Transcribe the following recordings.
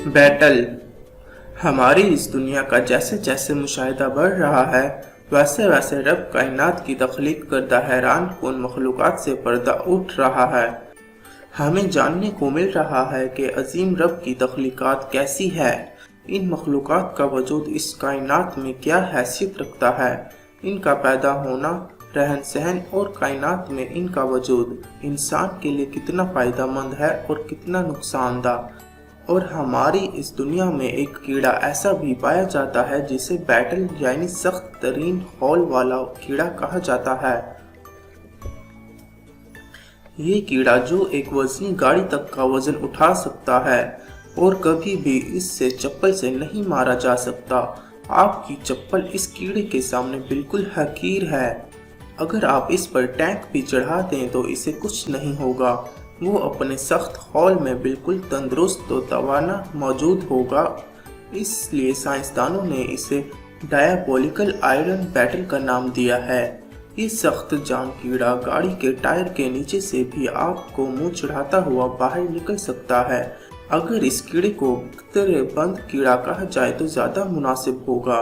Battle. हमारी इस दुनिया का जैसे जैसे मुशाहिदा बढ़ रहा है, वैसे वैसे रब कायनात की तख्लीक करदा हैरान कुन मखलूक़ात से पर्दा उठ रहा है। हमें जानने को मिल रहा है कि अजीम रब की तख्लीकात कैसी है। इन मखलूक़ात का वजूद इस कायनात में क्या हैसियत रखता है, इनका पैदा होना, रहन सहन और कायनात में इनका वजूद इंसान के लिए कितना फ़ायदेमंद है और कितना नुकसानदा। और हमारी इस दुनिया में एक कीड़ा ऐसा भी पाया जाता है जिसे बैटल यानी सख्त तरीन हॉल वाला कीड़ा कहा जाता है। ये कीड़ा जो एक वजनी गाड़ी तक का वजन उठा सकता है और कभी भी इससे चप्पल से नहीं मारा जा सकता। आपकी चप्पल इस कीड़े के सामने बिल्कुल हकीर है। अगर आप इस पर टैंक भी चढ़ा दें तो इसे कुछ नहीं होगा। वो अपने सख्त हॉल में बिल्कुल तंदुरुस्त और तवाना मौजूद होगा। इसलिए साइंसदानों ने इसे डायबोलिकल आयरन बैटल का नाम दिया है। ये सख्त जान कीड़ा गाड़ी के टायर के नीचे से भी आपको मुंह चढ़ाता हुआ बाहर निकल सकता है। अगर इस कीड़े को बंद कीड़ा कहा जाए तो ज़्यादा मुनासिब होगा,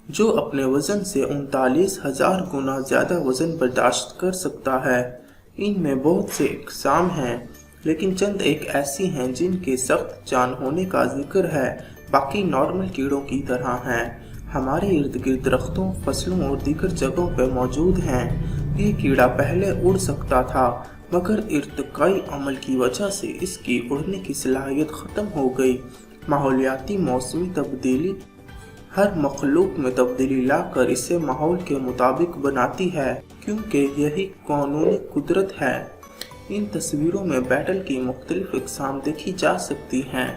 जो अपने वजन से 39,000 गुना ज़्यादा वजन बर्दाश्त कर सकता है। इनमें बहुत से इकसाम हैं, लेकिन चंद एक ऐसी हैं जिनके सख्त जान होने का जिक्र है, बाकी नॉर्मल कीड़ों की तरह हैं। हमारे इर्द गिर्द दरख्तों, फसलों और दीगर जगहों पर मौजूद हैं। ये कीड़ा पहले उड़ सकता था, मगर इर्तिकाई अमल की वजह से इसकी उड़ने की सलाहियत ख़त्म हो गई। माहौलियाती मौसमी तब्दीली हर मखलूक में तब्दीली लाकर इसे माहौल के मुताबिक बनाती है, क्योंकि यही कानूनी कुदरत है। इन तस्वीरों में बैटल की मुख्तलिफ इकसाम देखी जा सकती हैं।